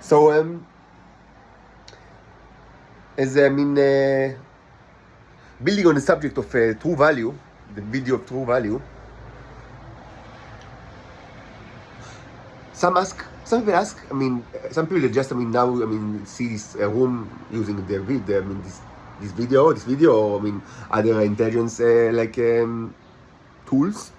So, as I mean, building on the subject of true value, the video of true value, some people ask, I mean, some people just, I mean, now, I mean, see this room using their video, I mean, this video, or, I mean, other intelligence, tools,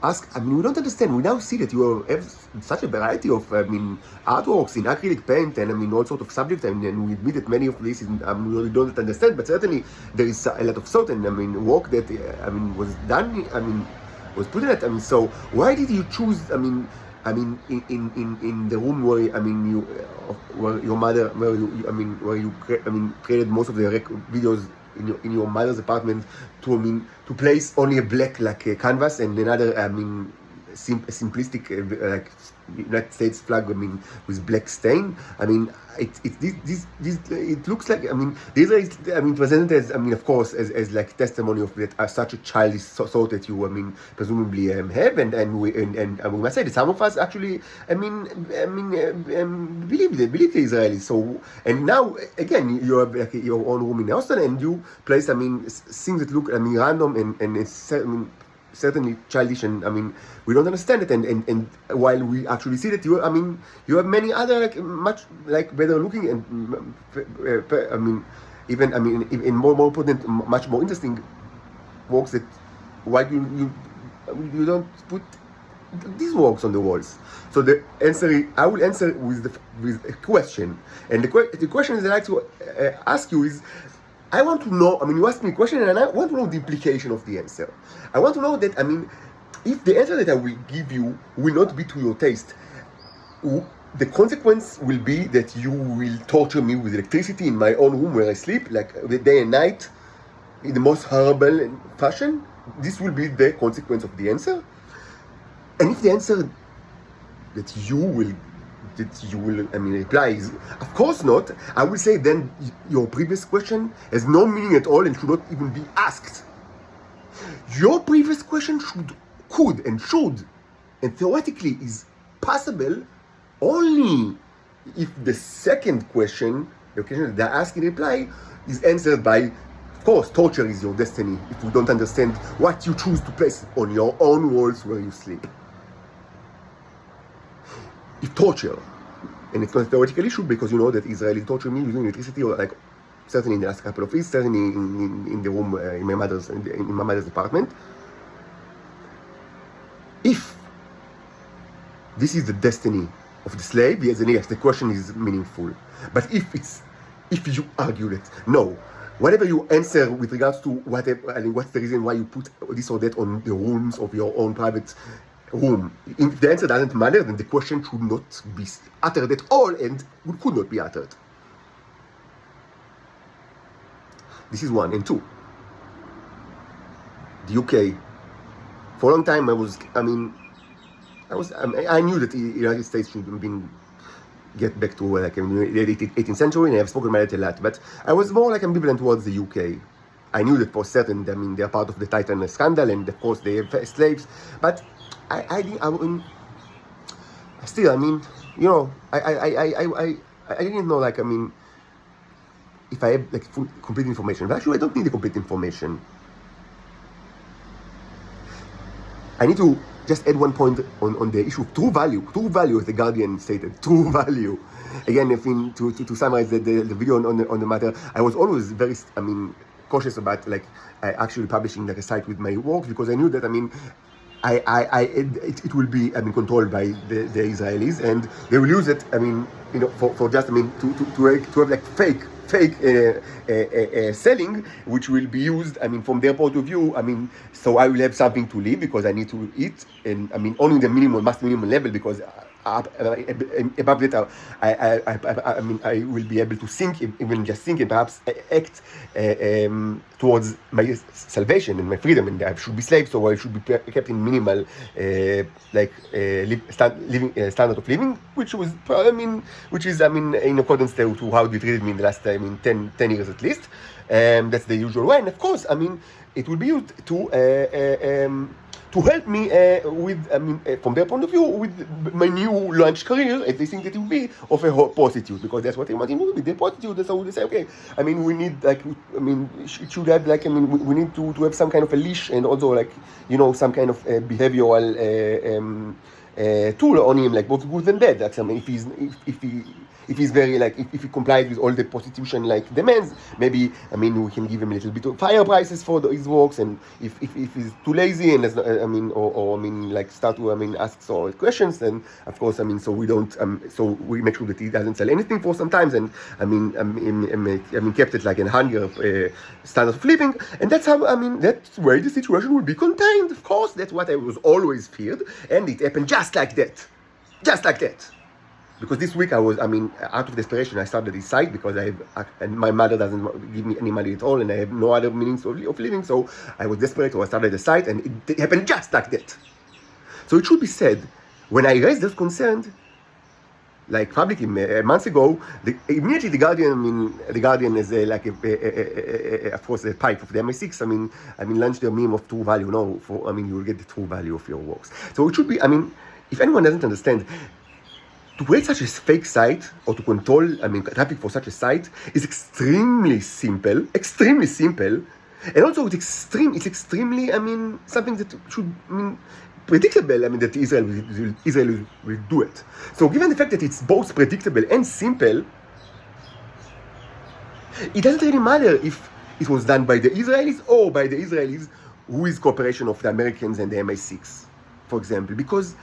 ask, I mean, we don't understand. We now see that you have such a variety of, I mean, artworks in acrylic paint and, I mean, all sorts of subjects. I mean, and we admit that many of these we don't understand, but certainly there is a lot of thought and, I mean, work that, I mean, was done, I mean, was put in it. I mean, so why did you choose, I mean, in the room where, I mean, you, where your mother, where you, I mean, where you, I mean, created most of the videos in your mother's apartment, to, I mean, to place only a black, like a canvas, and another, I mean, simplistic, like United States flag, I mean, with black stain. I mean, it looks like, I mean, the Israelis, I mean, presented as, I mean, of course, as like testimony of that such a childish thought that you, I mean, presumably have, and we must say that some of us actually, I mean, believe the Israelis. So, and now again, you have like your own room in Austin, and you place, I mean, things that look, I mean, random and it's, I mean, certainly childish, and I mean, we don't understand it, and while we actually see that you, I mean, you have many other like much like better looking and I mean, even, I mean, in more potent, much more interesting works, that why you don't put these works on the walls. So the answer, I will answer with a question, and the question that I like to ask you is, I want to know, I mean, you asked me a question, and I want to know the implication of the answer. I want to know that, I mean, if the answer that I will give you will not be to your taste, the consequence will be that you will torture me with electricity in my own room where I sleep, like day and night, in the most horrible fashion. This will be the consequence of the answer. And if the answer that you will, I mean, reply is, of course not, I will say then your previous question has no meaning at all and should not even be asked. Your previous question could and should, and theoretically is possible only if the second question, the question that I ask in reply, is answered by, of course, torture is your destiny if you don't understand what you choose to place on your own walls where you sleep. If torture, and it's not a theoretical issue, because you know that Israelis torture me using electricity, or like certainly in the last couple of weeks, certainly in the room in my mother's apartment. If this is the destiny of the slave, yes, then yes, the question is meaningful. But if you argue that no, whatever you answer with regards to whatever, I mean, what's the reason why you put this or that on the rooms of your own private room, if the answer doesn't matter, then the question should not be uttered at all, and could not be uttered. This is one. And two, the UK, for a long time I knew that the United States should get back to like the 18th century, and I've spoken about it a lot, but I was more like ambivalent towards the UK. I knew that for certain, I mean, they're part of the Titan scandal, and of course they have slaves, but I still, I mean, you know, I didn't know, like, I mean, if I have like complete information. But actually, I don't need the complete information. I need to just add one point on the issue of true value. True value, as the Guardian stated, true value. Again, if to summarize the video on the matter, I was always very, I mean, cautious about like actually publishing like a site with my work, because I knew that, I mean, it will be, I mean, controlled by the Israelis, and they will use it, I mean, you know, for just, I mean, to have like fake selling, which will be used, I mean, from their point of view. I mean, so I will have something to live because I need to eat, and I mean, only the minimum level, because above that, I mean, I will be able to think, even just think, and perhaps act towards my salvation and my freedom, and I should be slaves, so I should be kept in minimal standard of living, which is, I mean, in accordance to how they treated me in the last, I mean, 10 years at least. That's the usual way, and of course, I mean, it will be used to to help me with, from their point of view, with my new launch career, as they think that it will be, of a prostitute, because that's what they want to be, the prostitute. So they say, okay, we need, like, it should have, like, we need to have some kind of a leash, and also, like, some kind of behavioral tool on him, like both good and bad. Like, if he's very, like, if he complies with all the prostitution, like, demands, maybe, we can give him a little bit of higher prices for his works, and if he's too lazy and like, start to, ask all questions, then, of course, so we don't, so we make sure that he doesn't sell anything for some times, and, kept it like in hunger standard of living, and that's how, that's where the situation will be contained. Of course, that's what I was always feared, and it happened just like that. Just like that. Because this week I was, out of desperation, I started this site because and my mother doesn't give me any money at all, and I have no other means of living, so I was desperate, so I started the site, and it happened just like that. So it should be said, when I raised this concern, like publicly a month ago, immediately the Guardian is of course, a pipe of the MI6, launched their meme of true value, you will get the true value of your works. So it should be, if anyone doesn't understand, to create such a fake site, or to control, traffic for such a site, is extremely simple, and also it's extremely, something that should, predictable, that Israel will do it. So given the fact that it's both predictable and simple, it doesn't really matter if it was done by the Israelis or by the Israelis with cooperation of the Americans and the MI6, for example, because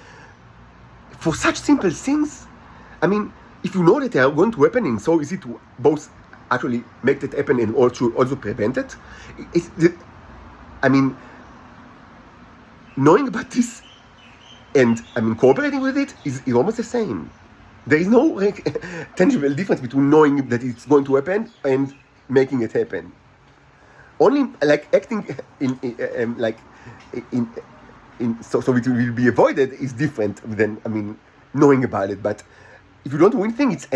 for such simple things, if you know that they are going to happen, and so easy to both actually make that happen and also prevent it, knowing about this and cooperating with it is almost the same. There is no tangible difference between knowing that it's going to happen and making it happen. Only like acting so it will be avoided is different than knowing about it. But if you don't do anything, it's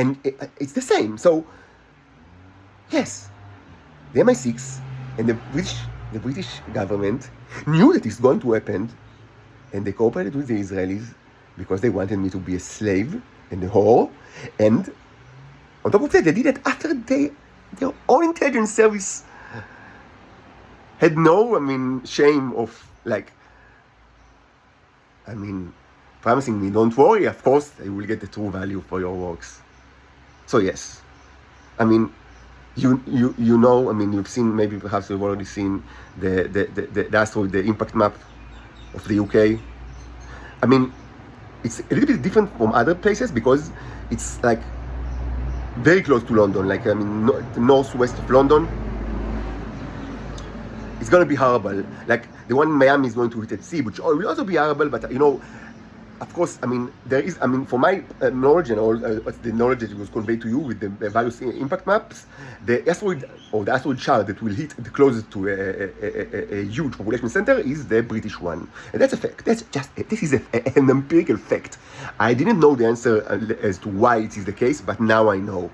the same. So yes, the MI6 and the British government knew that it's going to happen, and they cooperated with the Israelis because they wanted me to be a slave and a whore. And on top of that, they did it after their own intelligence service had no shame of promising me, don't worry, of course you will get the true value for your works. So yes, you've seen, maybe perhaps you've already seen the asteroid, the impact map of the UK. It's a little bit different from other places because it's like very close to London, northwest of London. It's going to be horrible. Like the one in Miami is going to hit at sea, which will also be horrible, but of course, there is, for my knowledge and all the knowledge that was conveyed to you with the various impact maps, the asteroid shard that will hit the closest to a huge population center is the British one. And that's a fact. This is an empirical fact. I didn't know the answer as to why it is the case, but now I know.